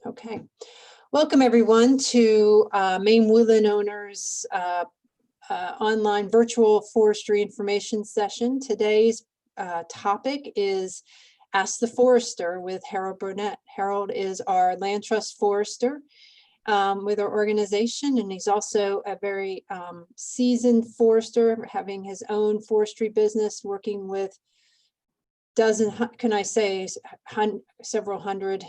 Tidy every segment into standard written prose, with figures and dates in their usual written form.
Okay, welcome everyone to Maine Woodland Owners online virtual forestry information session. Today's topic is Ask the Forester with Harold Burnett. Harold is our land trust forester with our organization, and he's also a very seasoned forester, having his own forestry business, working with several hundred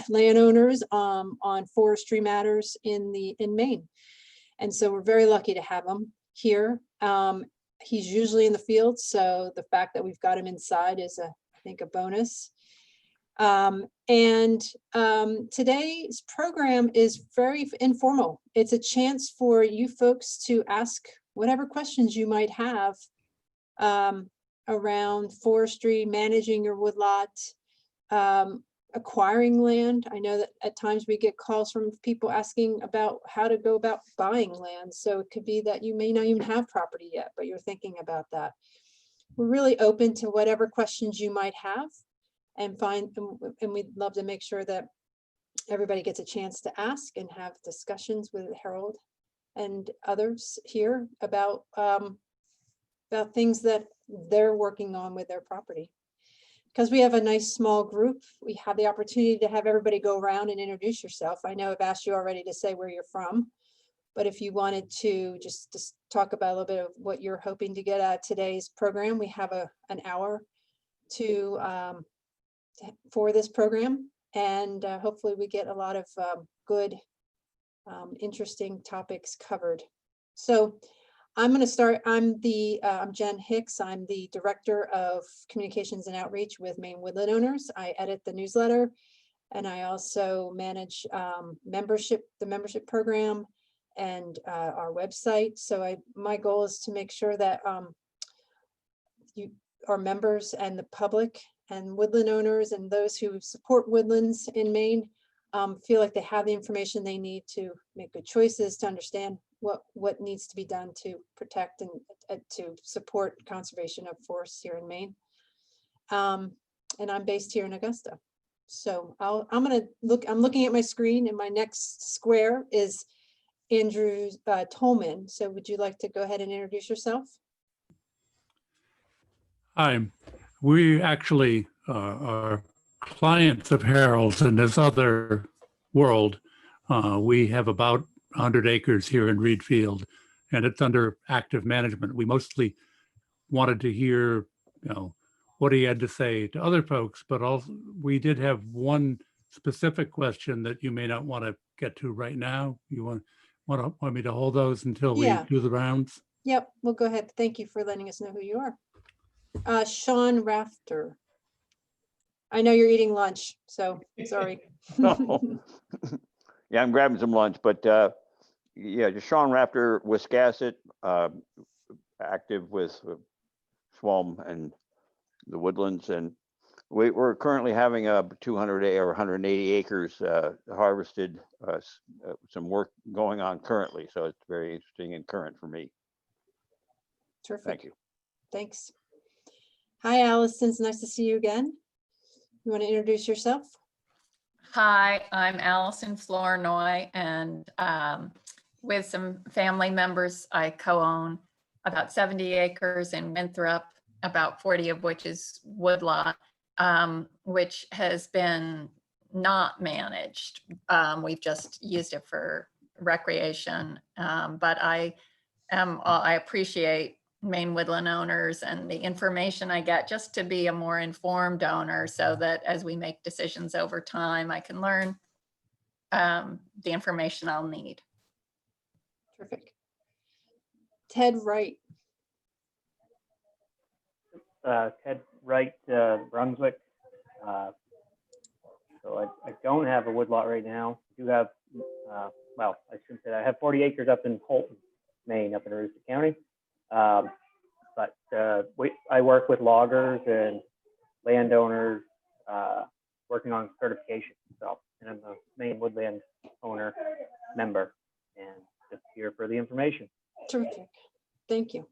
landowners on forestry matters in Maine. And so we're very lucky to have him here. He's usually in the field, so the fact that we've got him inside is I think a bonus. Today's program is very informal. It's a chance for you folks to ask whatever questions you might have around forestry, managing your woodlot, acquiring land. I know that at times we get calls from people asking about how to go about buying land. So it could be that you may not even have property yet, but you're thinking about that. We're really open to whatever questions you might have, and we'd love to make sure that everybody gets a chance to ask and have discussions with Harold and others here about things that they're working on with their property. Because we have a nice small group, we have the opportunity to have everybody go around and introduce yourself. I know I've asked you already to say where you're from, but if you wanted to just talk about a little bit of what you're hoping to get out of today's program, we have an hour for this program, and hopefully we get a lot of good, interesting topics covered. So I'm going to start. I'm Jen Hicks. I'm the Director of Communications and Outreach with Maine Woodland Owners. I edit the newsletter, and I also manage the membership program and our website. So my goal is to make sure that our members and the public and woodland owners and those who support woodlands in Maine feel like they have the information they need to make good choices, to understand what needs to be done to protect and to support conservation of forests here in Maine. And I'm based here in Augusta. So I'm looking at my screen, and my next square is Andrew Tolman. So would you like to go ahead and introduce yourself? Hi, we actually are clients of Harold's in this other world. We have about 100 acres here in Reed Field, and it's under active management. We mostly wanted to hear, what he had to say to other folks, but also we did have one specific question that you may not want to get to right now. You want me to hold those until we do the rounds? Yep, we'll go ahead. Thank you for letting us know who you are. Sean Rafter. I know you're eating lunch, so sorry. Yeah, I'm grabbing some lunch, but just Sean Rafter, Wiscasset, active with Swamp and the Woodlands, and we're currently having 200 or 180 acres harvested. Some work going on currently, so it's very interesting and current for me. Terrific. Thank you. Thanks. Hi, Allison. It's nice to see you again. You want to introduce yourself? Hi, I'm Allison Flournoy, and with some family members, I co-own about 70 acres in Winthrop, about 40 of which is woodlot, which has been not managed. We've just used it for recreation, but I appreciate Maine Woodland Owners and the information I get just to be a more informed owner, so that as we make decisions over time, I can learn the information I'll need. Terrific. Ted Wright. Ted Wright, Brunswick. So I don't have a woodlot right now. I do have, well, I shouldn't say that. I have 40 acres up in Holton, Maine, up in Aroostook County. But I work with loggers and landowners working on certification. So, and I'm a Maine Woodland owner member, and just here for the information. Terrific. Thank you.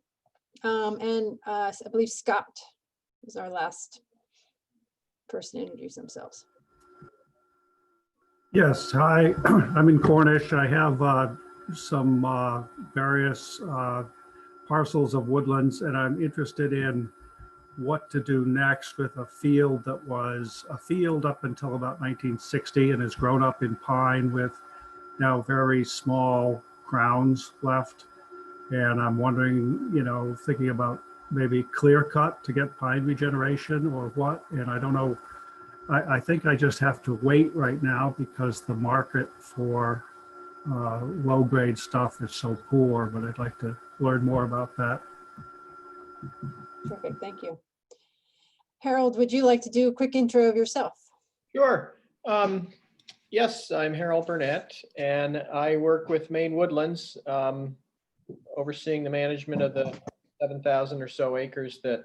I believe Scott is our last person to introduce themselves. Yes, hi, I'm in Cornish. I have some various parcels of woodlands, and I'm interested in what to do next with a field that was a field up until about 1960 and has grown up in pine with now very small grounds left. And I'm wondering, thinking about maybe clear cut to get pine regeneration or what. And I don't know. I think I just have to wait right now because the market for low grade stuff is so poor, but I'd like to learn more about that. Perfect, thank you. Harold, would you like to do a quick intro of yourself? Sure. Yes, I'm Harold Burnett, and I work with Maine Woodlands, overseeing the management of the 7,000 or so acres that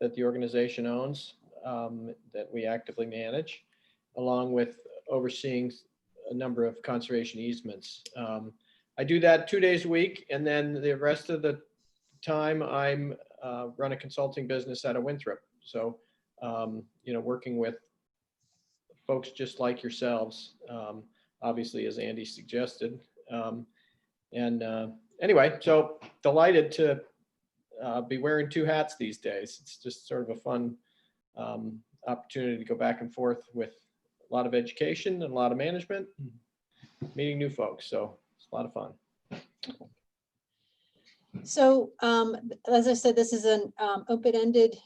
that the organization owns, that we actively manage, along with overseeing a number of conservation easements. I do that 2 days a week, and then the rest of the time I'm run a consulting business out of Winthrop. So, working with folks just like yourselves, obviously, as Andy suggested. Anyway, so delighted to be wearing two hats these days. It's just sort of a fun opportunity to go back and forth with a lot of education and a lot of management, meeting new folks. So it's a lot of fun. So as I said, this is an open-ended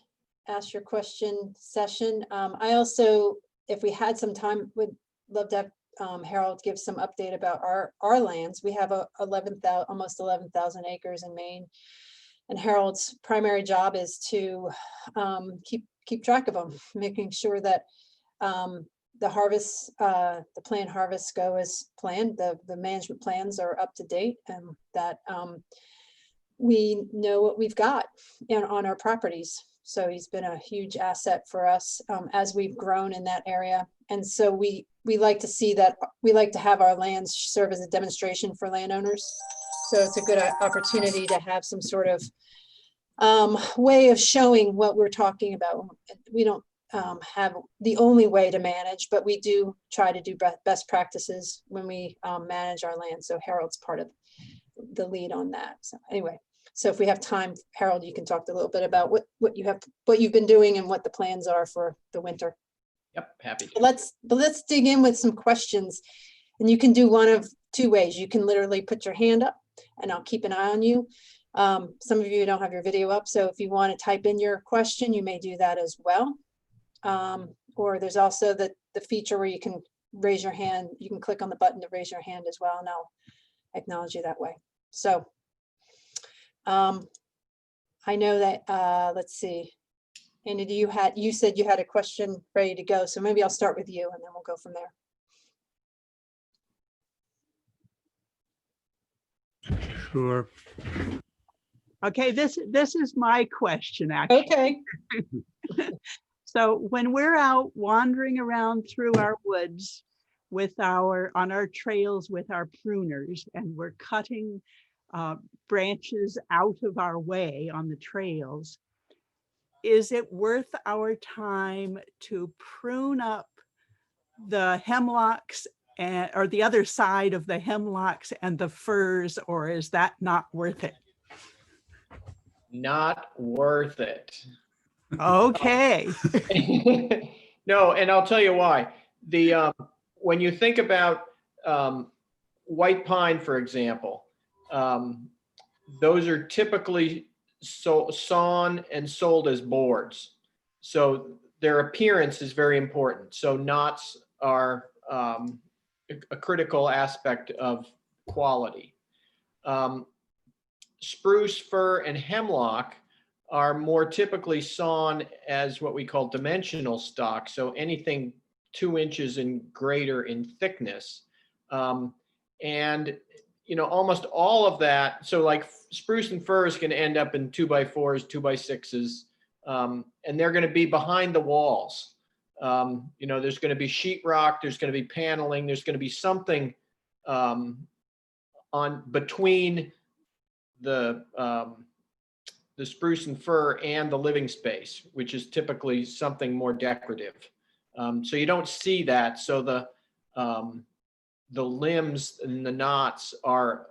ask your question session. I also, if we had some time, would love to have Harold give some update about our lands. We have almost 11,000 acres in Maine, and Harold's primary job is to keep track of them, making sure that the harvest, the planned harvests go as planned, the management plans are up to date, and that we know what we've got on our properties. So he's been a huge asset for us as we've grown in that area. And so we like to see that, we like to have our lands serve as a demonstration for landowners. So it's a good opportunity to have some sort of way of showing what we're talking about. We don't have the only way to manage, but we do try to do best practices when we manage our land. So Harold's part of the lead on that. So anyway, so if we have time, Harold, you can talk a little bit about what you've been doing and what the plans are for the winter. Yep, happy to. But let's dig in with some questions, and you can do one of two ways. You can literally put your hand up and I'll keep an eye on you. Some of you don't have your video up, so if you want to type in your question, you may do that as well. Or there's also the feature where you can raise your hand. You can click on the button to raise your hand as well, and I'll acknowledge you that way. So I know that, let's see, Andy, you said you had a question ready to go, so maybe I'll start with you and then we'll go from there. Sure. Okay, this is my question, actually. Okay. So when we're out wandering around through our woods on our trails with our pruners, and we're cutting branches out of our way on the trails, is it worth our time to prune up the hemlocks or the other side of the hemlocks and the firs, or is that not worth it? Not worth it. Okay. No, and I'll tell you why. When you think about white pine, for example, those are typically sawn and sold as boards. So their appearance is very important. So knots are a critical aspect of quality. Spruce, fir, and hemlock are more typically sawn as what we call dimensional stock. So anything 2 inches and greater in thickness. And almost all of that. So like spruce and fir is going to end up in 2x4s, 2x6s, and they're going to be behind the walls. There's going to be sheetrock, there's going to be paneling, there's going to be something on between the spruce and fir and the living space, which is typically something more decorative. So you don't see that. So the limbs and the knots are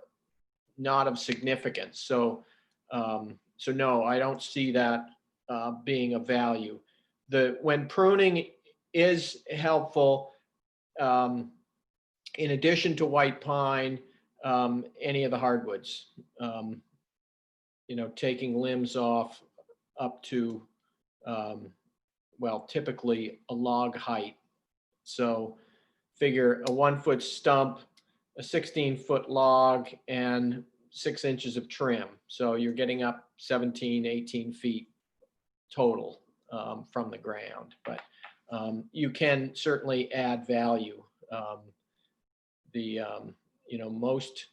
not of significance. So no, I don't see that being of value. When pruning is helpful, in addition to white pine, any of the hardwoods, taking limbs off up to, well, typically a log height. So figure a 1 foot stump, a 16-foot log, and 6 inches of trim. So you're getting up 17, 18 feet total from the ground. But you can certainly add value. Most,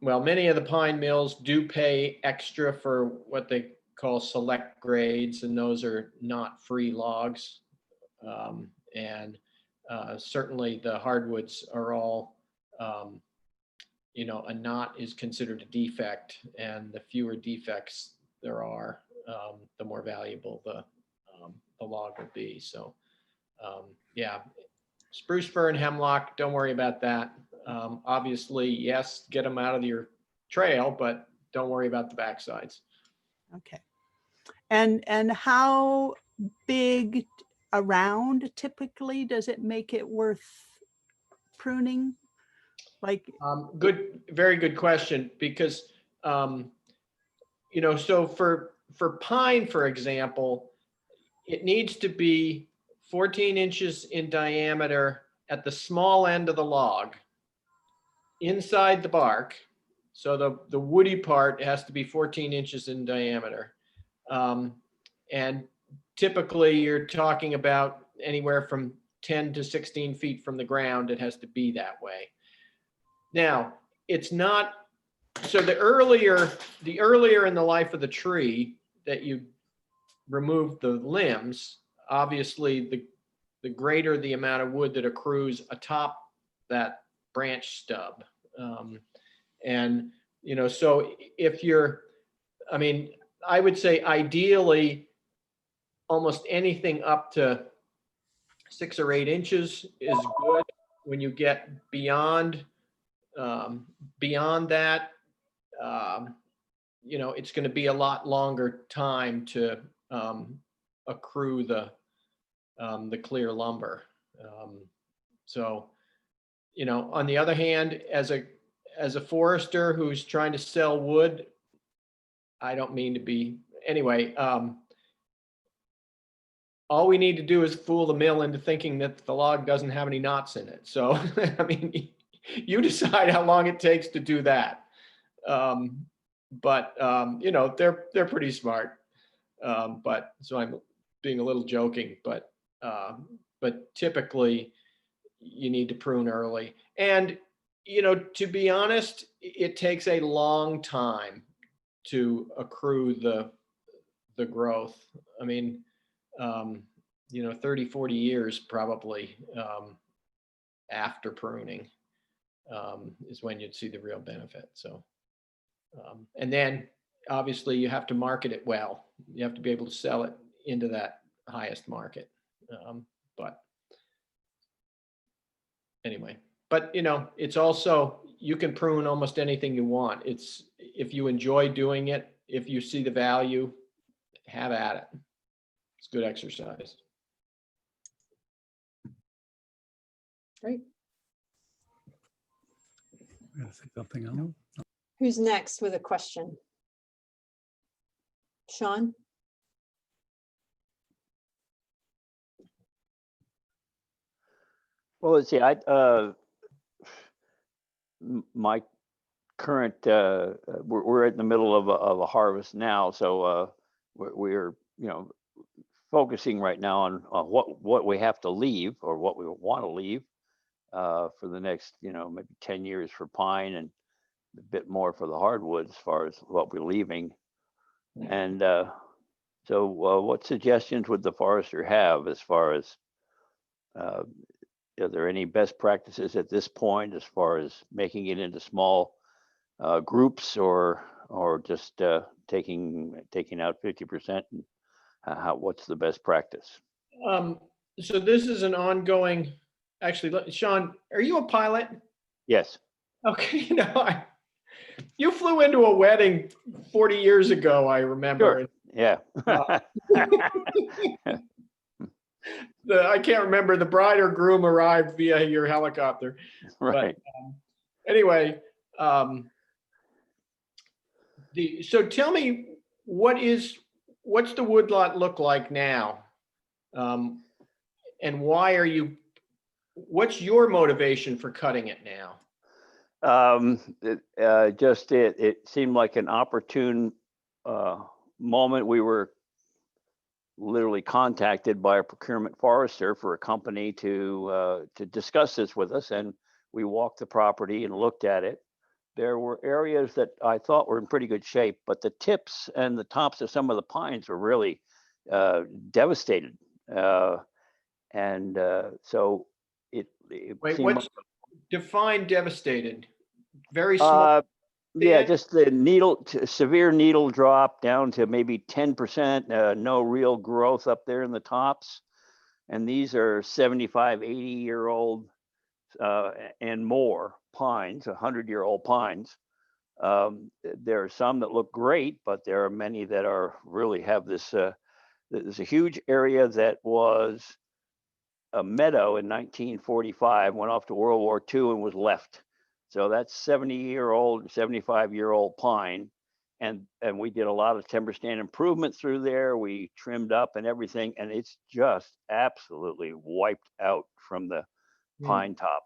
many of the pine mills do pay extra for what they call select grades, and those are not free logs. Certainly the hardwoods are all, a knot is considered a defect, and the fewer defects there are, the more valuable the log will be. So, yeah, spruce, fir, and hemlock, don't worry about that. Obviously, yes, get them out of your trail, but don't worry about the backsides. Okay. And how big around typically does it make it worth pruning? Like, Very good question, because, so for pine, for example, it needs to be 14 inches in diameter at the small end of the log, inside the bark. So the woody part has to be 14 inches in diameter. And typically you're talking about anywhere from 10 to 16 feet from the ground. It has to be that way. Now, it's not, so the earlier in the life of the tree that you remove the limbs, obviously the greater the amount of wood that accrues atop that branch stub. So if you're, I would say ideally almost anything up to 6 or 8 inches is good. When you get beyond that, it's going to be a lot longer time to accrue the clear lumber. On the other hand, as a forester who's trying to sell wood, I don't mean to be, anyway, all we need to do is fool the mill into thinking that the log doesn't have any knots in it. So, you decide how long it takes to do that. They're pretty smart. So I'm being a little joking, but typically you need to prune early. And, to be honest, it takes a long time to accrue the growth. 30, 40 years probably after pruning is when you'd see the real benefit. So, and then obviously you have to market it well. You have to be able to sell it into that highest market. But it's also, you can prune almost anything you want. It's, if you enjoy doing it, if you see the value, have at it. It's good exercise. Great. I'm gonna say something else. Who's next with a question? Sean? Well, let's see. My current, we're in the middle of a harvest now, so we're focusing right now on what we have to leave, or what we want to leave for the next maybe 10 years for pine, and a bit more for the hardwood as far as what we're leaving. And so what suggestions would the forester have as far as are there any best practices at this point as far as making it into small groups, or just taking out 50%? And what's the best practice? So this is an ongoing, actually, Sean, are you a pilot? Yes. Okay, you flew into a wedding 40 years ago, I remember. Sure. Yeah. I can't remember, the bride or groom arrived via your helicopter. Right. Anyway, so tell me, what's the woodlot look like now? And what's your motivation for cutting it now? It seemed like an opportune moment. We were literally contacted by a procurement forester for a company to discuss this with us, and we walked the property and looked at it. There were areas that I thought were in pretty good shape, but the tips and the tops of some of the pines were really devastated. So it Wait, seemed what's define devastated? Very small. yeah, just the severe needle drop down to maybe 10%, no real growth up there in the tops. And these are 75, 80-year-old and more pines, 100-year-old pines. There are some that look great, but there are many that really have this. There's a huge area that was a meadow in 1945, went off to World War II and was left. So that's 70-year-old, 75-year-old pine. And we did a lot of timber stand improvement through there. We trimmed up and everything, and it's just absolutely wiped out from the pine top.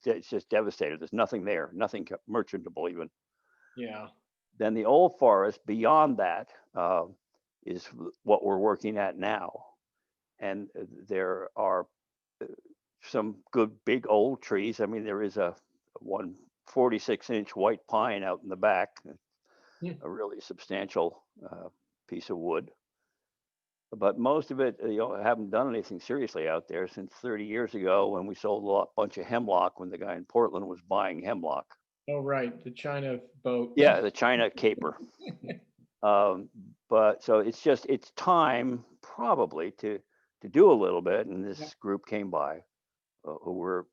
It's just devastated. There's nothing there, nothing merchantable even. Yeah. Then the old forest beyond that is what we're working at now. And there are some good big old trees. I mean, there is one 46-inch white pine out in the back, a really substantial piece of wood. But most of it, haven't done anything seriously out there since 30 years ago when we sold a bunch of hemlock when the guy in Portland was buying hemlock. Oh, right, the China boat. Yeah, the China caper. But so it's time probably to do a little bit, and this group came by who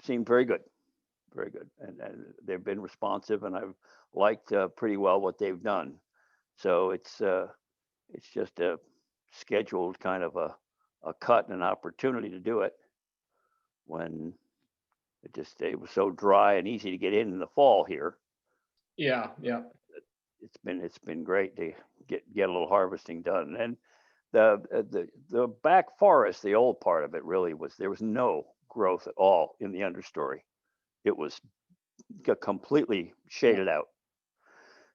seemed very good, and they've been responsive, and I've liked pretty well what they've done. So it's just a scheduled kind of a cut and an opportunity to do it when it was so dry and easy to get in the fall here. Yeah. It's been great to get a little harvesting done. And the back forest, the old part of it really there was no growth at all in the understory. It was completely shaded out.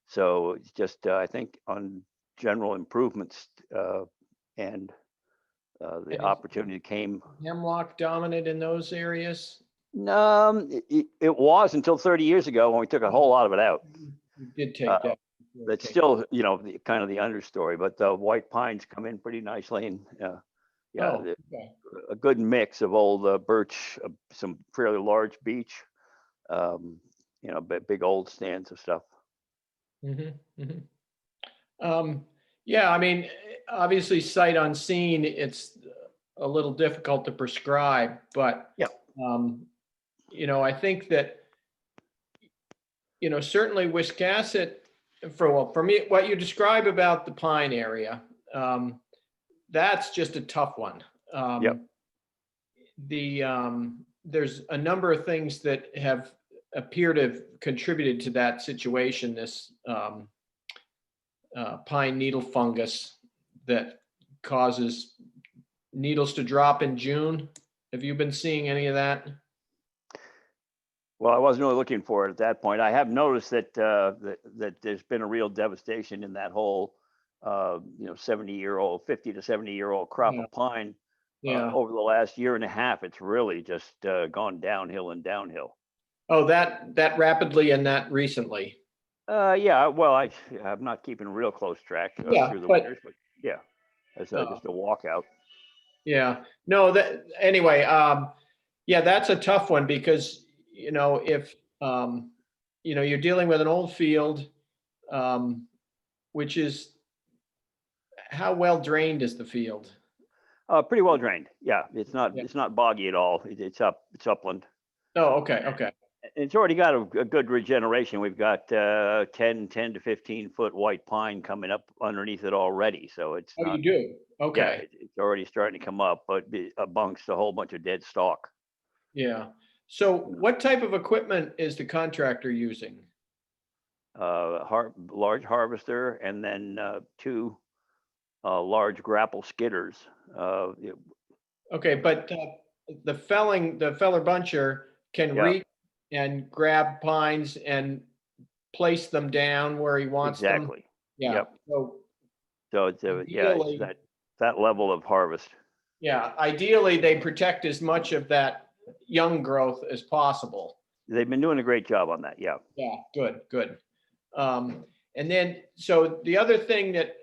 So it's just I think on general improvements and the opportunity came. Hemlock dominant in those areas? No, it was until 30 years ago when we took a whole lot of it out. You did take that. That's still, kind of the understory, but the white pines come in pretty nicely, and a good mix of old birch, some fairly large beech, big old stands of stuff. Yeah, I mean, obviously sight unseen, it's a little difficult to prescribe, but I think that, certainly Wiscasset, for me, what you describe about the pine area, that's just a tough one. There's a number of things that appear to have contributed to that situation, this pine needle fungus that causes needles to drop in June. Have you been seeing any of that? Well, I wasn't really looking for it at that point. I have noticed that that there's been a real devastation in that whole 70-year-old, 50 to 70-year-old crop of pine. Over the last year and a half, it's really just gone downhill and downhill. Oh, that rapidly and that recently. Well, I'm not keeping a real close track through the winters, but as just a walkout. Yeah. No. Anyway. That's a tough one because if you're dealing with an old field, which is, how well drained is the field? Pretty well drained. Yeah, it's Yeah. not boggy at all. It's upland. Oh, okay, okay. It's already got a good regeneration. We've got 10 to 15 foot white pine coming up underneath it already. So it's Oh, not, you do? yeah, Okay, it's already starting to come up, but amongst a whole bunch of dead stalk. yeah. So what type of equipment is the contractor using? Large harvester and then 2 large grapple skidders. Okay, but the feller buncher can Yeah. reach and grab pines and place them down where he wants them? Exactly. Yeah, Yep. so So it's ideally, that level of harvest. yeah, ideally, they protect as much of that young growth as possible. They've been doing a great job on that. Yeah. Yeah, good, good. And then, so the other thing that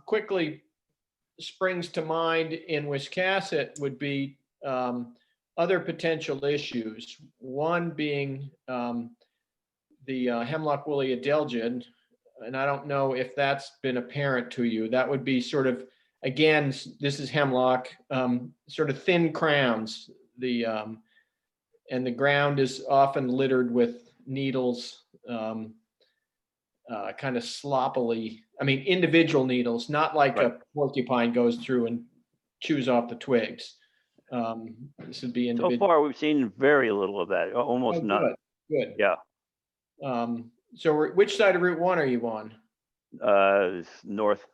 quickly springs to mind in Wiscasset would be other potential issues. One being the hemlock woolly adelgid, and I don't know if that's been apparent to you. That would be sort of, again, this is hemlock, sort of thin crowns. And the ground is often littered with needles, kind of sloppily. I mean, individual needles, not like Right. a porcupine goes through and chews off the twigs. This would be So individual. far, we've seen very little of that, Oh, almost none. good. Yeah. So which side of Route 1 are you on? North.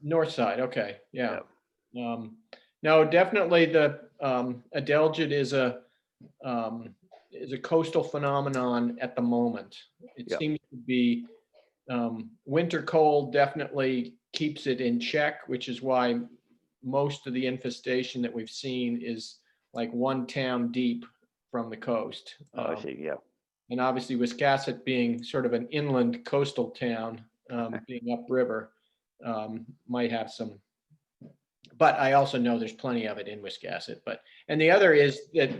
North side, okay, yeah. No, definitely the adelgid is a coastal phenomenon at the moment. It Yeah. seems to be winter cold definitely keeps it in check, which is why most of the infestation that we've seen is like one town deep from the coast. Oh, I see. Yeah. And obviously Wiscasset being sort of an inland coastal town, being upriver, might have some, but I also know there's plenty of it in Wiscasset. And the other is that,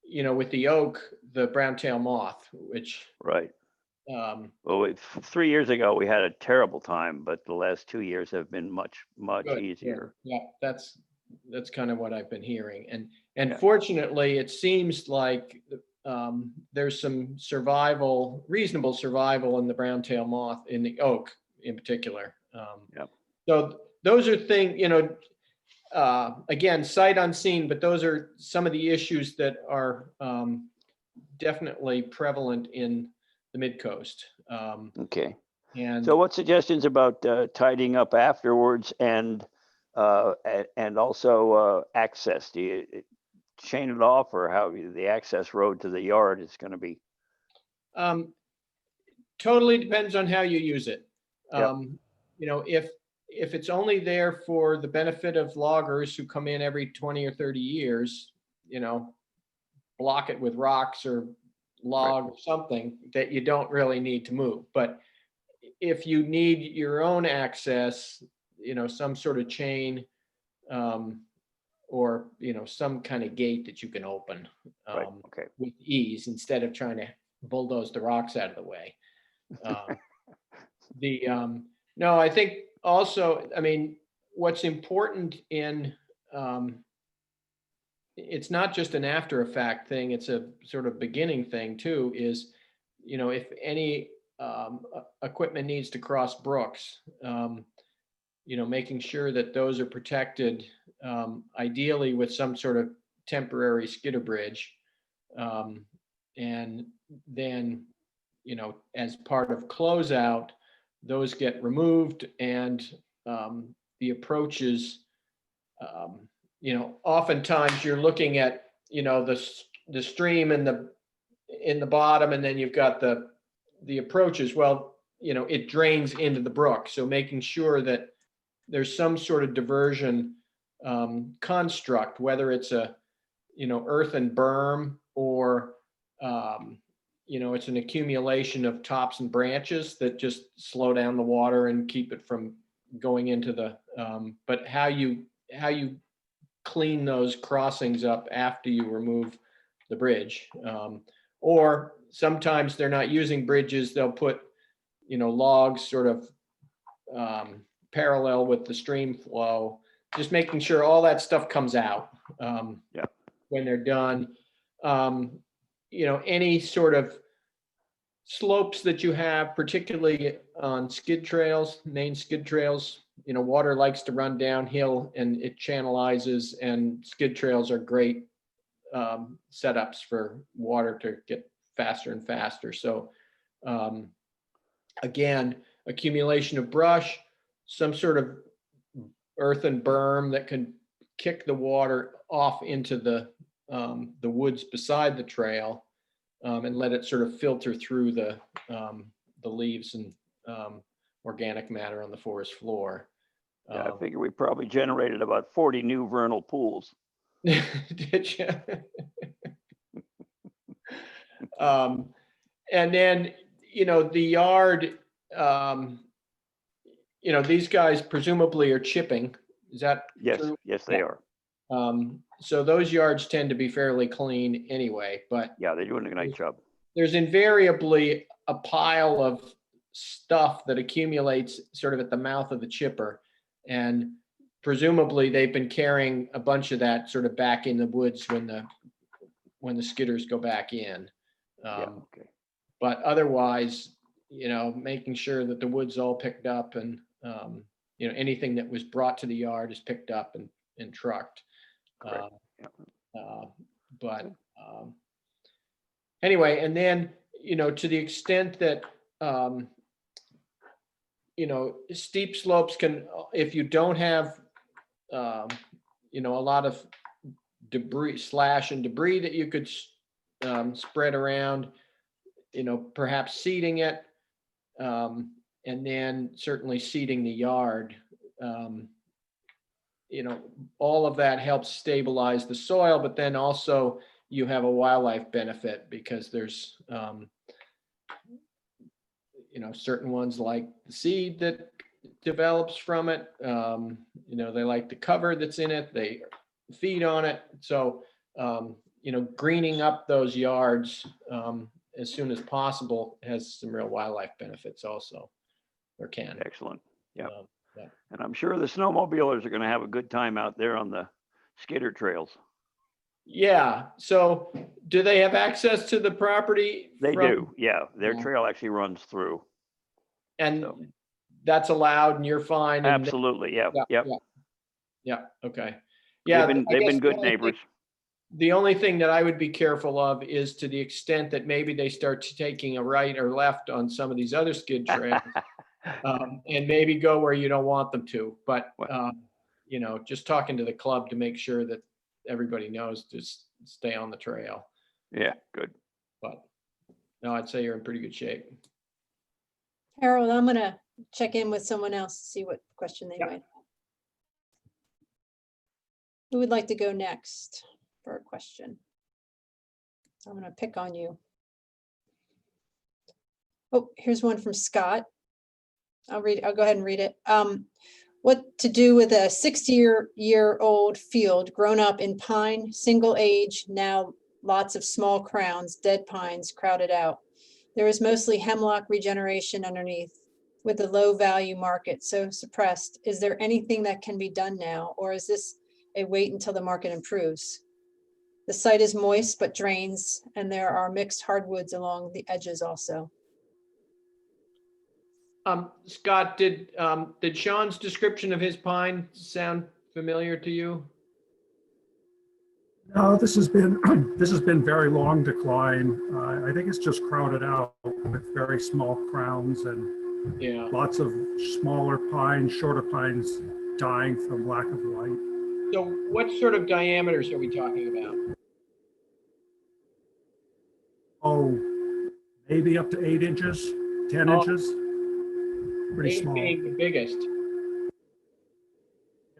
with the oak, the brown-tailed moth, which. Right. Well, Well, 3 years ago, we had a terrible time, but the last 2 years have been much good, easier. yeah, that's kind of what I've been hearing. And Yeah. fortunately, it seems like there's some reasonable survival in the brown-tailed moth, in the oak in particular. Yep. So those are things, again, sight unseen, but those are some of the issues that are definitely prevalent in the mid-coast. Okay. And So what suggestions about tidying up afterwards and also access? Do you chain it off, or how the access road to the yard is going to be? totally depends on how you use it. Yep. If it's only there for the benefit of loggers who come in every 20 or 30 years, block it with rocks or log or something that you don't really need to move. But if you need your own access, some sort of chain, or some kind of gate that you can open Right. Okay. with ease instead of trying to bulldoze the rocks out of the way. No, I think also, what's important in, it's not just an after effect thing, it's a sort of beginning thing too, is, if any equipment needs to cross brooks, making sure that those are protected, ideally with some sort of temporary skidder bridge. And then, as part of closeout, those get removed, and the approaches, oftentimes you're looking at, the stream in the bottom, and then you've got the approaches. Well, it drains into the brook. So making sure that there's some sort of diversion construct, whether it's a, earthen berm, or, it's an accumulation of tops and branches that just slow down the water and keep it from going into the, but how you clean those crossings up after you remove the bridge. Or sometimes they're not using bridges, they'll put, logs sort of parallel with the stream flow just making sure all that stuff comes out. Yeah. When they're done. Any sort of slopes that you have, particularly on skid trails, Maine skid trails, water likes to run downhill and it channelizes, and skid trails are great setups for water to get faster and faster. So again, accumulation of brush, some sort of earthen berm that can kick the water off into the woods beside the trail, and let it sort of filter through the leaves and organic matter on the forest floor. Yeah, I figure we probably generated about 40 new vernal pools. Did you? And then, the yard, these guys presumably are chipping. Is that Yes, true? yes, they are. So those yards tend to be fairly clean anyway, but Yeah, they're doing a nice job. there's invariably a pile of stuff that accumulates sort of at the mouth of the chipper. And presumably they've been carrying a bunch of that sort of back in the woods when the skidders go back in. Yeah, okay. But otherwise, making sure that the wood's all picked up, and anything that was brought to the yard is picked up and trucked. Correct. But anyway, and then, to the extent that, steep slopes can, if you don't have, a lot of debris, slash and debris that you could spread around, perhaps seeding it, and then certainly seeding the yard. All of that helps stabilize the soil, but then also you have a wildlife benefit because there's, certain ones like the seed that develops from it. They like the cover that's in it. They feed on it. So, greening up those yards as soon as possible has some real wildlife benefits also, or can. Excellent. Yeah. Yeah. And I'm sure the snowmobilers are going to have a good time out there on the skidder trails. Yeah. So do they have access to the property? They from- do. Yeah. Their Yeah. trail actually runs through. And So. that's allowed and you're fine. and- Absolutely. Yeah. Yeah, Yep. Yeah. Okay. Yeah. They've I guess been the good only thing- neighbors. The only thing that I would be careful of is to the extent that maybe they start taking a right or left on some of these other skid trails, and maybe go where you don't want them to. But, just talking to the club to make sure that everybody knows to stay on the trail. Yeah. Good. But no, I'd say you're in pretty good shape. Harold, I'm gonna check in with someone else to see what question they Yeah. might have. Who would like to go next for a question? I'm gonna pick on you. Oh, here's one from Scott. I'll go ahead and read it. What to do with a 60-year-old field grown up in pine, single age, now lots of small crowns, dead pines crowded out. There is mostly hemlock regeneration underneath with the low value market so suppressed. Is there anything that can be done now, or is this a wait until the market improves? The site is moist but drains, and there are mixed hardwoods along the edges also. Scott, did Sean's description of his pine sound familiar to you? No, this has been very long decline. I think it's just crowded out with very small crowns and Yeah. lots of smaller pines, shorter pines dying from lack of light. So what sort of diameters are we talking about? Oh, maybe up to 8 inches, 10 Oh. inches. Pretty 8 small. being the biggest.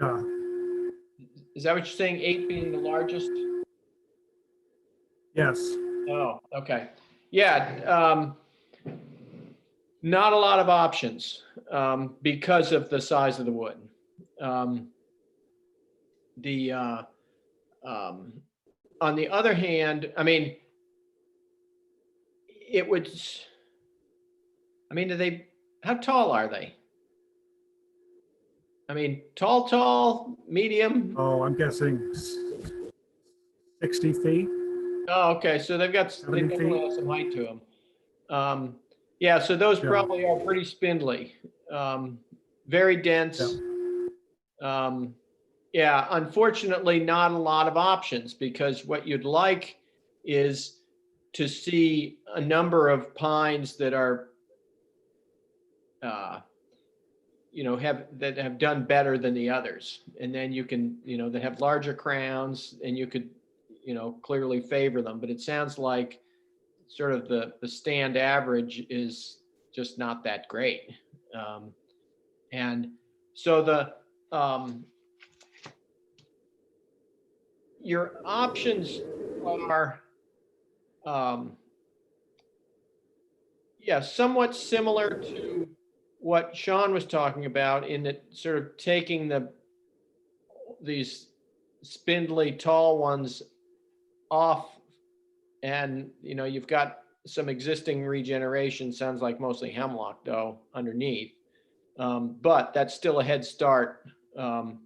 Yeah, Is that what you're saying? 8 being the largest? yes. Oh, okay. Yeah. Not a lot of options because of the size of the wood. On the other hand, I mean, how tall are they? I mean, tall, medium. Oh, I'm guessing 60 feet. Oh, okay, so they 70 definitely feet. have some height to them. Yeah, so those Yeah. probably are pretty spindly, very Yeah. dense. Yeah, unfortunately, not a lot of options, because what you'd like is to see a number of pines that are, that have done better than the others. And then you can, that have larger crowns, and you could, clearly favor them. But it sounds like sort of the stand average is just not that great. And so your options are, yeah, somewhat similar to what Sean was talking about, in that sort of taking these spindly tall ones off, and you've got some existing regeneration, sounds like mostly hemlock though underneath, but that's still a head start. And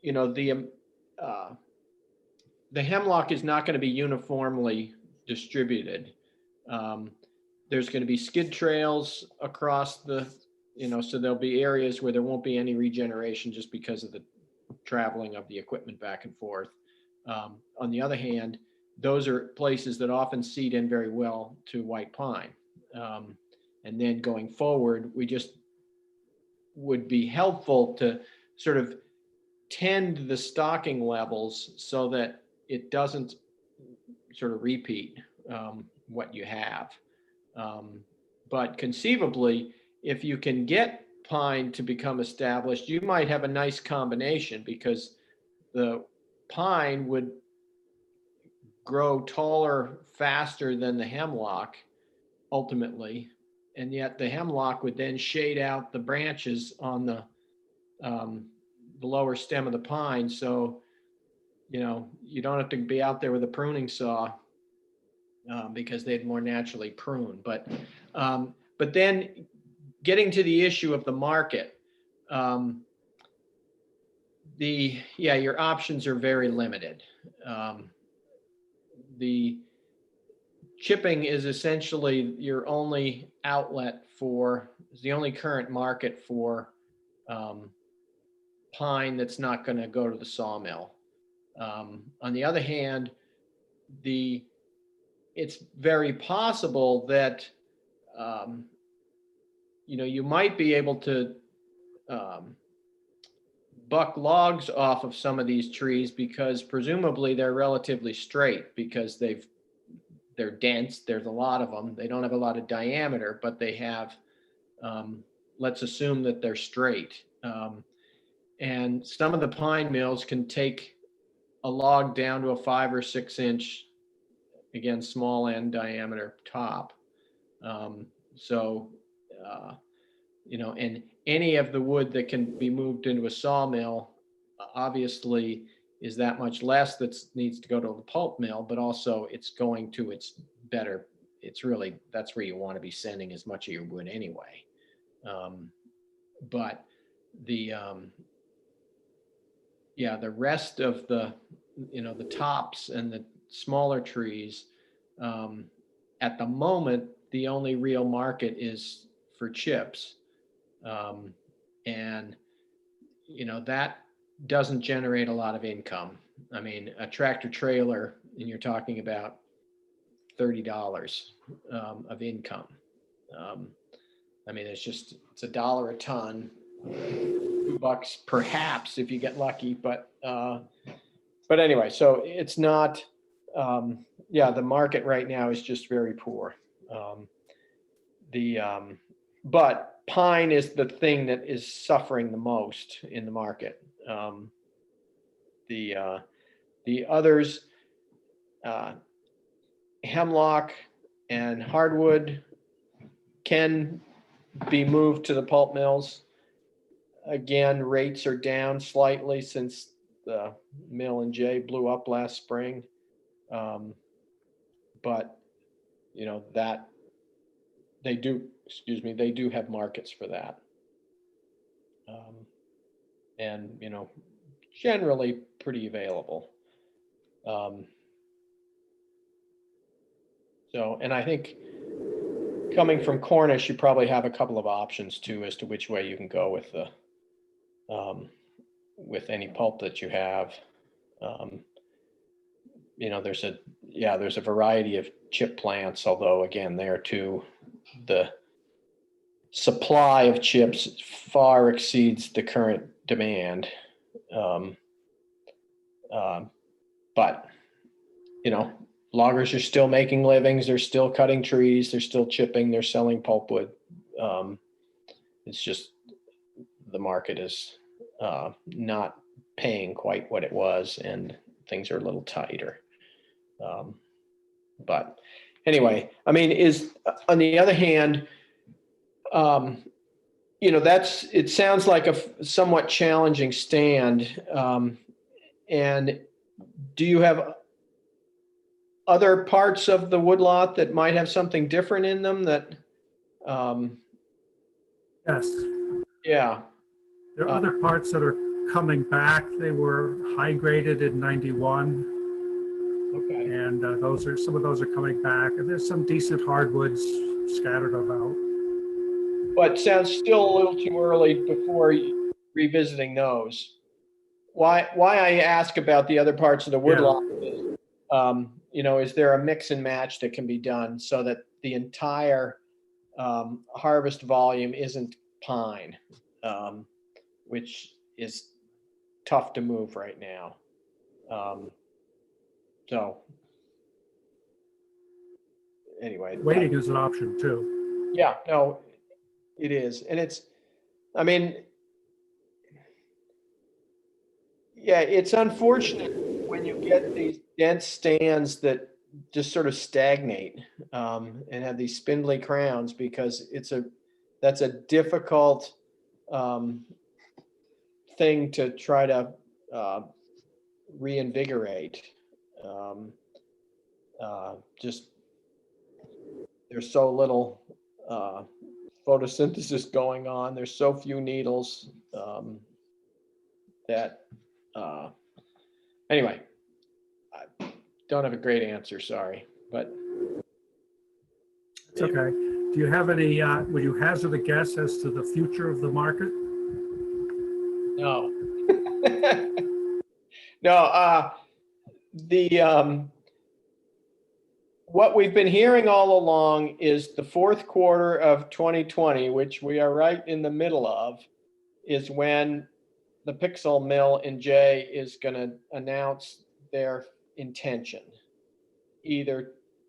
the hemlock is not going to be uniformly distributed. There's going to be skid trails across so there'll be areas where there won't be any regeneration just because of the traveling of the equipment back and forth. On the other hand, those are places that often seed in very well to white pine. And then going forward, we just would be helpful to sort of tend the stocking levels so that it doesn't sort of repeat what you have. But conceivably, if you can get pine to become established, you might have a nice combination, because the pine would grow taller faster than the hemlock ultimately, and yet the hemlock would then shade out the branches on the lower stem of the pine. So you don't have to be out there with a pruning saw, because they'd more naturally prune. But then getting to the issue of the market, your options are very limited. The chipping is essentially your only outlet is the only current market for pine that's not going to go to the sawmill. On the other hand, it's very possible that you might be able to buck logs off of some of these trees, because presumably they're relatively straight, because they're dense. There's a lot of them. They don't have a lot of diameter, but they have, let's assume that they're straight. And some of the pine mills can take a log down to a 5 or 6 inch, again, small end diameter top. And any of the wood that can be moved into a sawmill obviously is that much less that needs to go to the pulp mill, but also it's going to its better. That's where you want to be sending as much of your wood anyway. But the rest of the tops and the smaller trees, at the moment, the only real market is for chips. And that doesn't generate a lot of income. I mean, a tractor trailer, and you're talking about $30 of income. I mean, it's $1 a ton, $2 perhaps if you get lucky, but anyway, so it's not, the market right now is just very poor. But pine is the thing that is suffering the most in the market. The others, hemlock and hardwood, can be moved to the pulp mills. Again, rates are down slightly since the mill in Jay blew up last spring. But that they do have markets for that. And, generally pretty available. And I think coming from Cornish, you probably have a couple of options too as to which way you can go with the with any pulp that you have. There's a variety of chip plants, although again, there too, the supply of chips far exceeds the current demand. But loggers are still making livings. They're still cutting trees. They're still chipping. They're selling pulpwood. It's just the market is not paying quite what it was, and things are a little tighter. But anyway, I mean, on the other hand, it sounds like a somewhat challenging stand. And do you have other parts of the woodlot that might have something different in them that? Yes, Yeah. there are other parts that are coming back. They were high graded in 91. Okay. And some of those are coming back, and there's some decent hardwoods scattered about. But sounds still a little too early before revisiting those. Why I ask about the other parts of the woodlot is, is there a mix and match that can be done so that the entire harvest volume isn't pine, which is tough to move right now. So anyway, Waiting is an option too. yeah, no, it is. And it's unfortunate when you get these dense stands that just sort of stagnate and have these spindly crowns, because that's a difficult thing to try to reinvigorate. Just there's so little photosynthesis going on. There's so few needles that anyway, I don't have a great answer, sorry, but It's okay. Do you have any, would you hazard a guess as to the future of the market? no. No, what we've been hearing all along is the fourth quarter of 2020, which we are right in the middle of, is when the Pixel mill in Jay is going to announce their intention.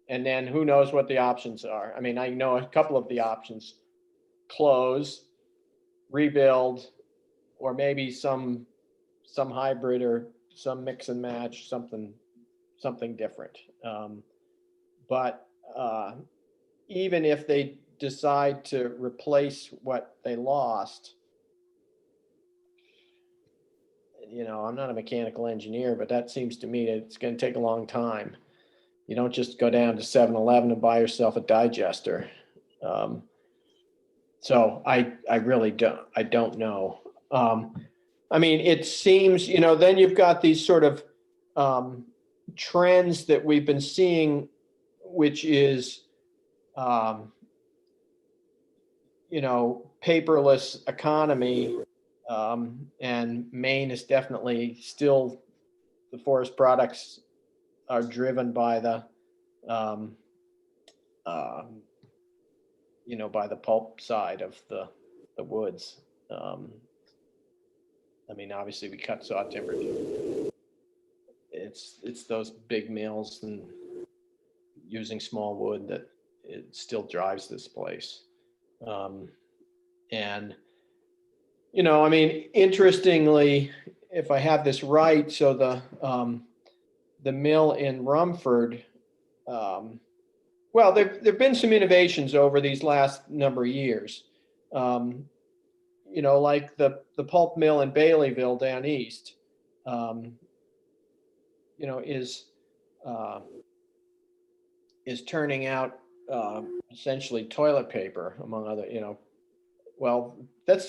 And then who knows what the options are. I mean, I know a couple of the options: close, rebuild, or maybe some hybrid or some mix and match, something different. But even if they decide to replace what they lost, I'm not a mechanical engineer, but that seems to me that it's going to take a long time. You don't just go down to 7-Eleven and buy yourself a digester. So I really don't know. I mean, it seems, then you've got these sort of trends that we've been seeing, which is, paperless economy. And Maine is definitely still, the forest products are driven by the, by the pulp side of the woods. I mean, obviously we cut saw timber. It's those big mills and using small wood that it still drives this place. And, I mean, interestingly, if I have this right, so the mill in Rumford, well, there've been some innovations over these last number of years. Like the pulp mill in Baileyville down east, is turning out essentially toilet paper, among other, well, that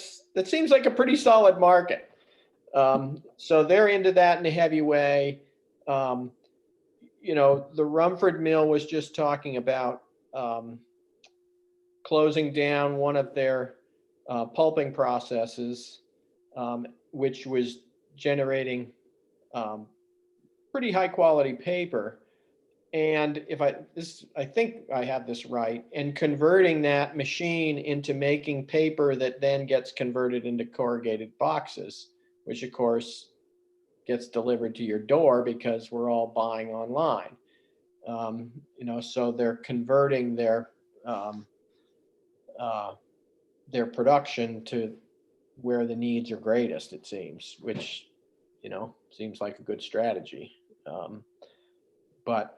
seems like a pretty solid market. So they're into that in a heavy way. You know, the Rumford Mill was just talking about closing down one of their pulping processes, which was generating pretty high quality paper. And if I think I have this right, and converting that machine into making paper that then gets converted into corrugated boxes, which of course gets delivered to your door because we're all buying online. You know, so they're converting their production to where the needs are greatest, it seems, which, you know, seems like a good strategy. But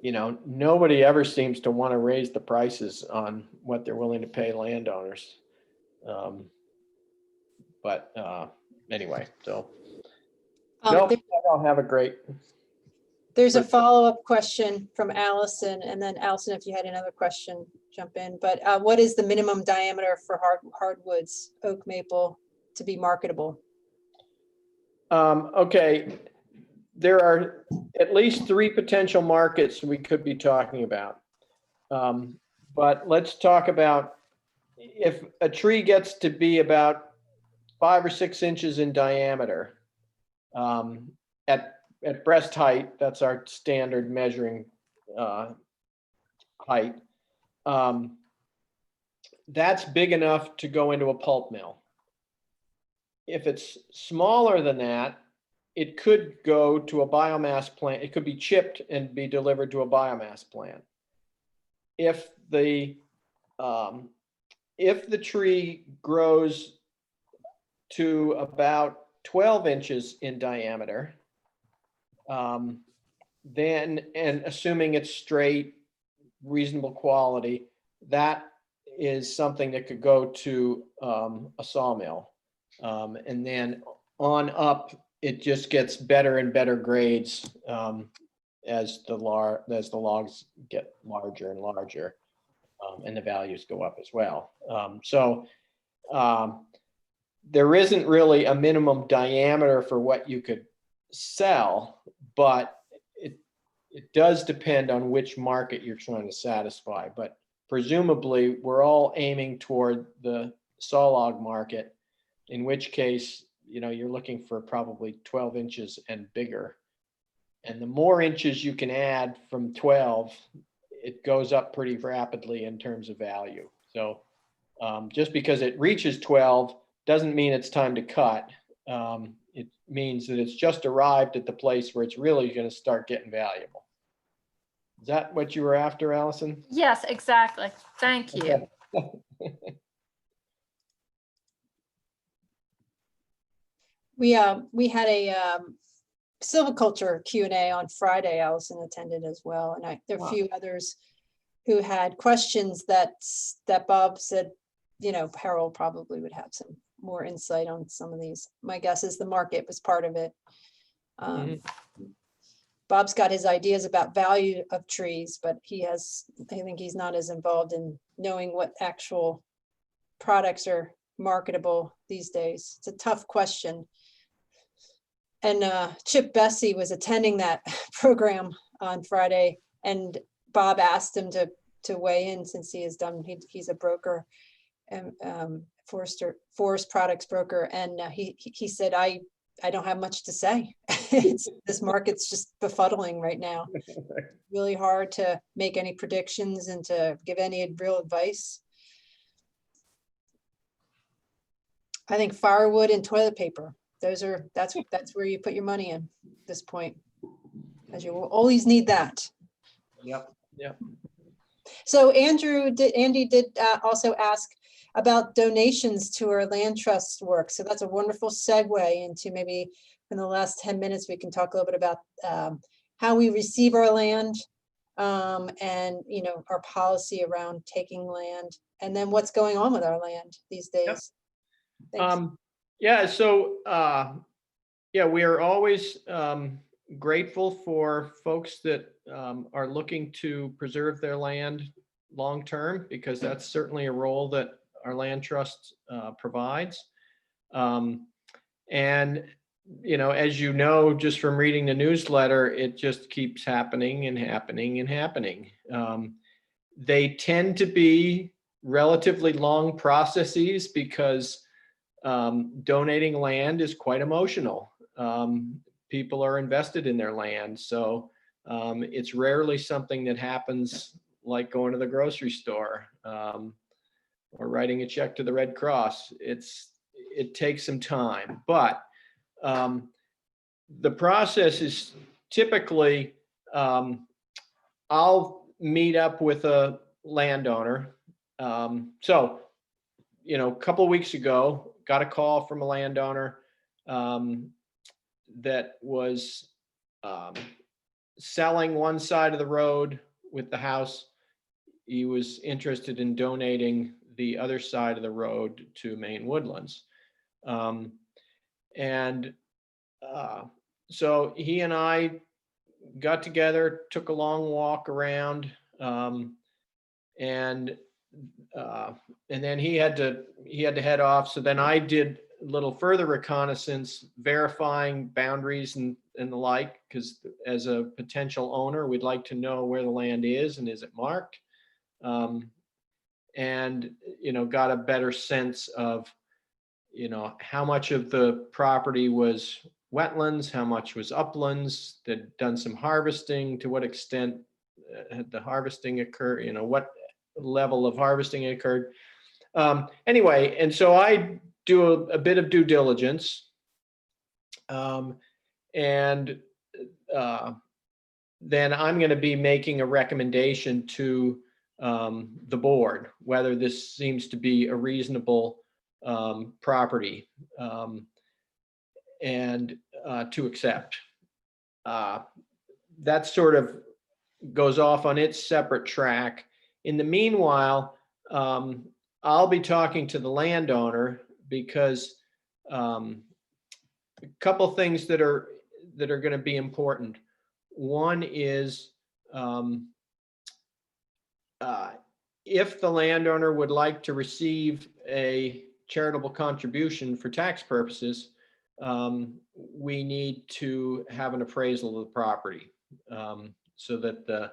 you know, nobody ever seems to want to raise the prices on what they're willing to pay landowners. But anyway, so no, There- I don't have a great. There's a follow-up question from Allison, and then Allison, if you had another question, jump in. But what is the minimum diameter for hardwoods, oak, maple, to be marketable? Okay, there are at least 3 potential markets we could be talking about. But let's talk about if a tree gets to be about 5 or 6 inches in diameter, at breast height, that's our standard measuring height. That's big enough to go into a pulp mill. If it's smaller than that, it could go to a biomass plant. It could be chipped and be delivered to a biomass plant. If the tree grows to about 12 inches in diameter, then, and assuming it's straight, reasonable quality, that is something that could go to a sawmill. And then on up, it just gets better and better grades as the logs get larger and larger, and the values go up as well. So there isn't really a minimum diameter for what you could sell, but it does depend on which market you're trying to satisfy. But presumably, we're all aiming toward the sawlog market, in which case, you know, you're looking for probably 12 inches and bigger. And the more inches you can add from 12, it goes up pretty rapidly in terms of value. So just because it reaches 12 doesn't mean it's time to cut. It means that it's just arrived at the place where it's really going to start getting valuable. Is that what you were after, Allison? Yes, exactly. Thank you. Okay. We had a silviculture Q&A on Friday. Allison attended as well, and there are a few others who had questions that Bob said, you know, Harold probably would have some more insight on some of these. My guess is the market was part of it. Bob's got his ideas about value of trees, but I think he's not as involved in knowing what actual products are marketable these days. It's a tough question. And Chip Bessie was attending that program on Friday, and Bob asked him to weigh in, since he's a broker, and forest products broker, and he said, I don't have much to say. This market's just befuddling right now. Really hard to make any predictions and to give any real advice. I think firewood and toilet paper, that's where you put your money in at this point, as you will always need that. Yep. So Andy did also ask about donations to our land trust work. So that's a wonderful segue into, maybe in the last 10 minutes, we can talk a little bit about how we receive our land, and, you know, our policy around taking land, and then what's going on with our land these days. Thanks. Yeah, so yeah, we are always grateful for folks that are looking to preserve their land long term, because that's certainly a role that our land trust provides. And as you know, just from reading the newsletter, it just keeps happening and happening and happening. They tend to be relatively long processes because donating land is quite emotional. People are invested in their land. So it's rarely something that happens like going to the grocery store or writing a check to the Red Cross. It takes some time, but the process is typically, I'll meet up with a landowner. So, a couple of weeks ago, got a call from a landowner that was selling one side of the road with the house. He was interested in donating the other side of the road to Maine Woodlands. So he and I got together, took a long walk around, and then he had to head off. So then I did a little further reconnaissance, verifying boundaries and the like, because as a potential owner, we'd like to know where the land is and is it marked, and got a better sense of how much of the property was wetlands, how much was uplands, that done some harvesting, to what extent had the harvesting occur, what level of harvesting occurred. Anyway, and so I do a bit of due diligence. And then I'm going to be making a recommendation to the board, whether this seems to be a reasonable property and to accept. That sort of goes off on its separate track. In the meanwhile, I'll be talking to the landowner because a couple things that are going to be important. One is if the landowner would like to receive a charitable contribution for tax purposes, we need to have an appraisal of the property so that the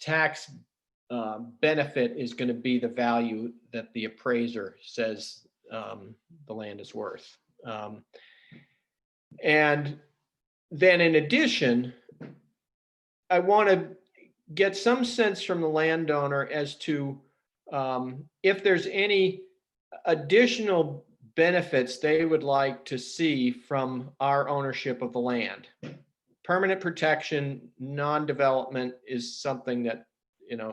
tax benefit is going to be the value that the appraiser says the land is worth. And then in addition, I want to get some sense from the landowner as to if there's any additional benefits they would like to see from our ownership of the land. Permanent protection, non-development is something that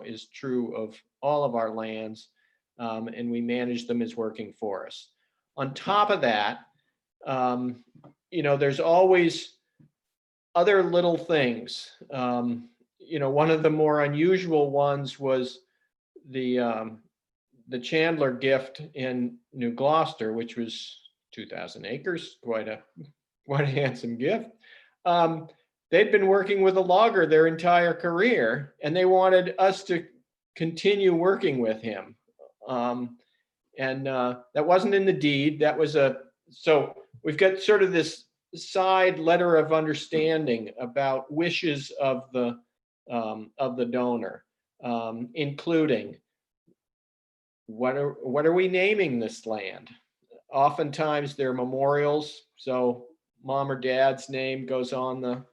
is true of all of our lands, and we manage them as working for us. On top of that, there's always other little things. One of the more unusual ones was the Chandler gift in New Gloucester, which was 2,000 acres, quite a handsome gift. They'd been working with a logger their entire career, and they wanted us to continue working with him. And that wasn't in the deed. That was so we've got sort of this side letter of understanding about wishes of the donor, including what are we naming this land? Oftentimes they're memorials, so mom or dad's name goes on the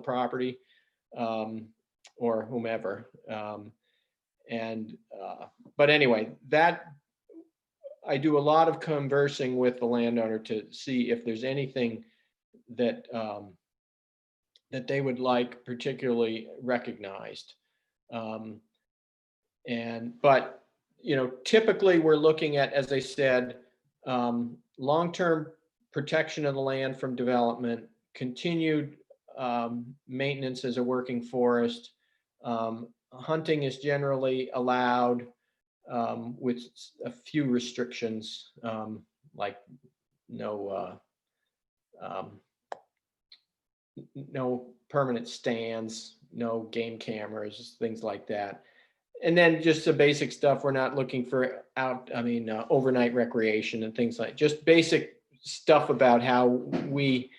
property, or whomever. But anyway, that I do a lot of conversing with the landowner to see if there's anything that that they would like particularly recognized. But typically we're looking at, as I said, long-term protection of the land from development, continued maintenance as a working forest. Hunting is generally allowed with a few restrictions, like no permanent stands, no game cameras, things like that. and then just the basic stuff. We're not looking for overnight recreation and things like, just basic stuff about how we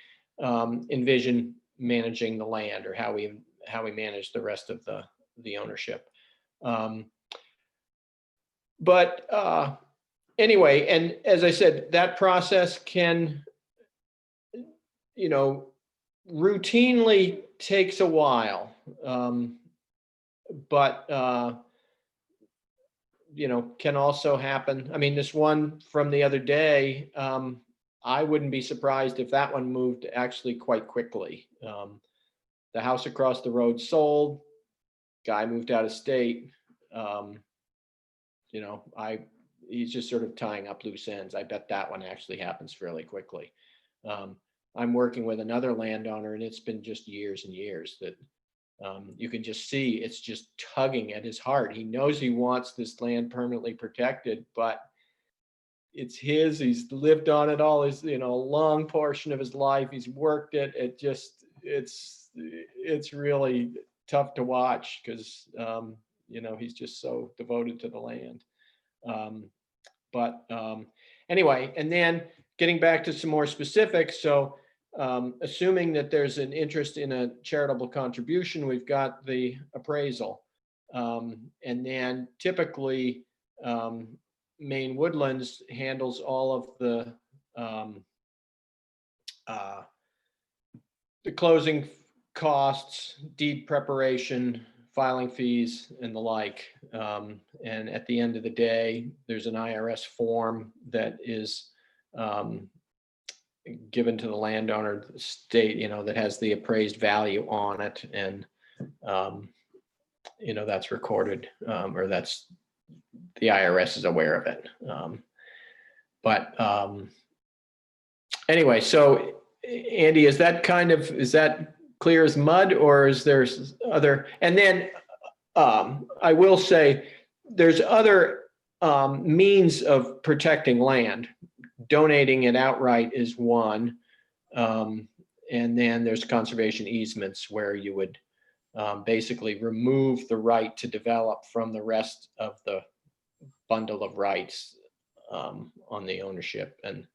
envision managing the land, or how we manage the rest of the ownership. Anyway, and as I said, that process can, routinely takes a while, but can also happen. I mean, this one from the other day, I wouldn't be surprised if that one moved actually quite quickly. The house across the road sold, guy moved out of state. He's just sort of tying up loose ends. I bet that one actually happens fairly quickly. I'm working with another landowner, and it's been just years and years that you can just see it's just tugging at his heart. He knows he wants this land permanently protected, but it's his. He's lived on it all his, a long portion of his life. He's worked it. It's really tough to watch because he's just so devoted to the land. Anyway, and then getting back to some more specifics. So assuming that there's an interest in a charitable contribution, we've got the appraisal. And then typically Maine Woodlands handles all of the closing costs, deed preparation, filing fees, and the like. And at the end of the day, there's an IRS form that is given to the landowner, the state, that has the appraised value on it. And, that's recorded, or that's, the IRS is aware of it. Anyway, so Andy, is that clear as mud, or is there other? And then I will say there's other means of protecting land. Donating it outright is one. And then there's conservation easements where you would basically remove the right to develop from the rest of the bundle of rights on the ownership. And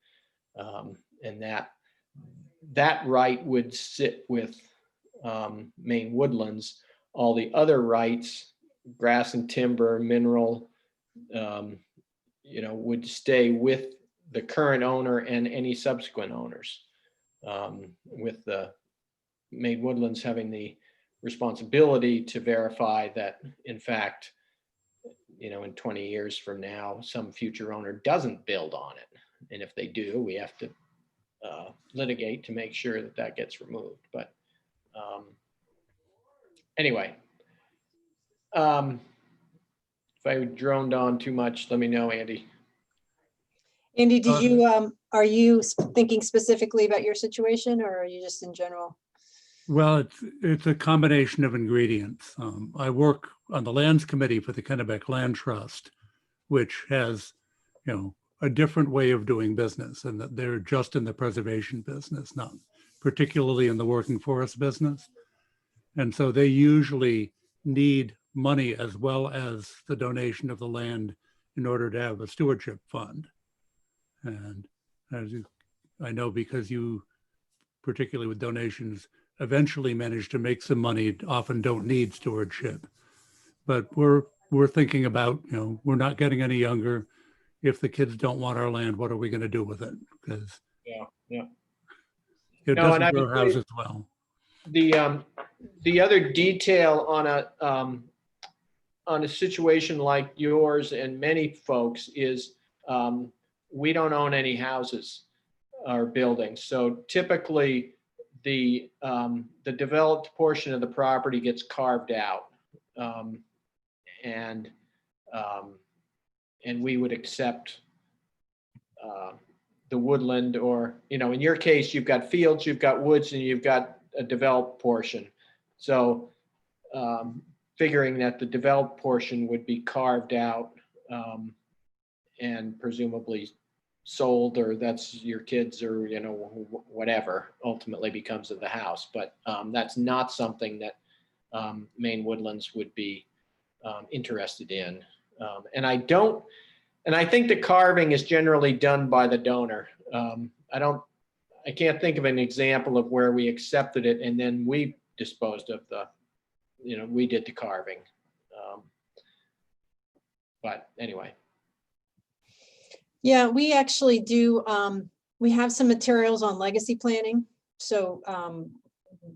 that right would sit with Maine Woodlands. All the other rights, grass and timber, mineral, would stay with the current owner and any subsequent owners, with the Maine Woodlands having the responsibility to verify that, in fact, in 20 years from now, some future owner doesn't build on it. And if they do, we have to litigate to make sure that gets removed. But anyway, if I droned on too much, let me know, Andy. Andy, are you thinking specifically about your situation, or are you just in general? Well, it's a combination of ingredients. I work on the lands committee for the Kennebec Land Trust, which has, a different way of doing business, and that they're just in the preservation business, not particularly in the working forest business. And so they usually need money as well as the donation of the land in order to have a stewardship fund. And as I know, because you, particularly with donations, eventually manage to make some money, often don't need stewardship. But we're thinking about, we're not getting any younger. If the kids don't want our land, what are we going to do with it? Because it doesn't grow houses well. The other detail on a situation like yours and many folks is we don't own any houses or buildings. So typically the developed portion of the property gets carved out, and we would accept the woodland, or, in your case, you've got fields, you've got woods, and you've got a developed portion. So figuring that the developed portion would be carved out and presumably sold, or that's your kids, or whatever ultimately becomes of the house. But that's not something that Maine Woodlands would be interested in. And I think the carving is generally done by the donor. I can't think of an example of where we accepted it and then we disposed of we did the carving. But anyway. Yeah, we actually do. We have some materials on legacy planning. So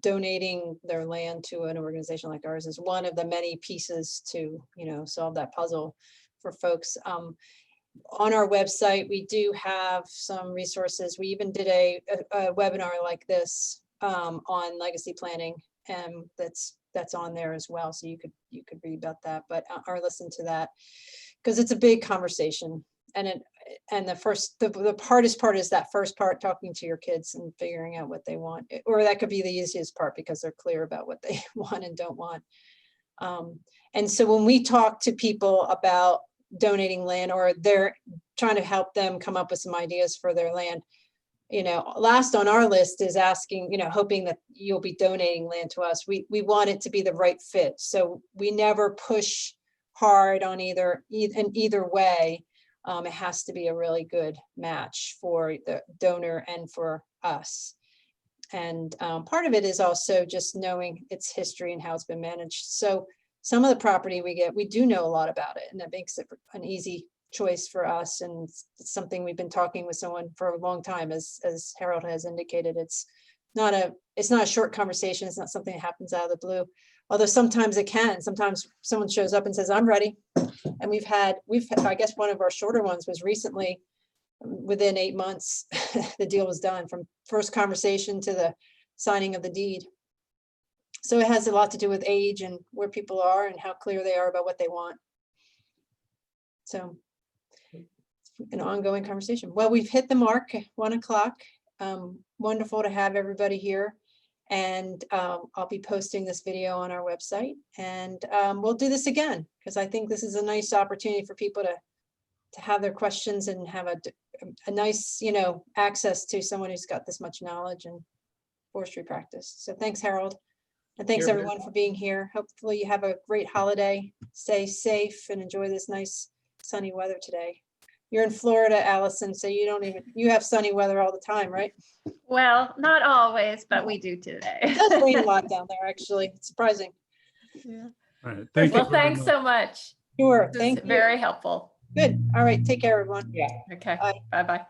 donating their land to an organization like ours is one of the many pieces to, solve that puzzle for folks. On our website, we do have some resources. We even did a webinar like this on legacy planning, and that's on there as well. So you could read about that, but or listen to that, because it's a big conversation. And the hardest part is that first part, talking to your kids and figuring out what they want, or that could be the easiest part because they're clear about what they want and don't want. And so when we talk to people about donating land, or they're trying to help them come up with some ideas for their land, last on our list is asking, hoping that you'll be donating land to us. We want it to be the right fit. So we never push hard on either way. It has to be a really good match for the donor and for us. And part of it is also just knowing its history and how it's been managed. So some of the property we do know a lot about it, and that makes it an easy choice for us. And it's something we've been talking with someone for a long time, as Harold has indicated. It's not a short conversation. It's not something that happens out of the blue, although sometimes it can. Sometimes someone shows up and says, I'm ready. And we've had, I guess one of our shorter ones was recently, within 8 months, the deal was done, from first conversation to the signing of the deed. So it has a lot to do with age and where people are and how clear they are about what they want. So an ongoing conversation. Well, we've hit the mark, 1 o'clock. Wonderful to have everybody here. And I'll be posting this video on our website, and we'll do this again, because I think this is a nice opportunity for people to have their questions and have a nice, access to someone who's got this much knowledge and forestry practice. So thanks, Harold. And thanks everyone for being here. Hopefully you have a great holiday. Stay safe and enjoy this nice sunny weather today. You're in Florida, Allison, so you have sunny weather all the time, right? Well, not always, but we do today. It does rain a lot down there, actually. It's surprising. Yeah. All right. Thank you Well, very thanks much. so much. Sure, This is thank you. very helpful. Good. All right, take care, everyone. Yeah. Okay, Bye. bye-bye.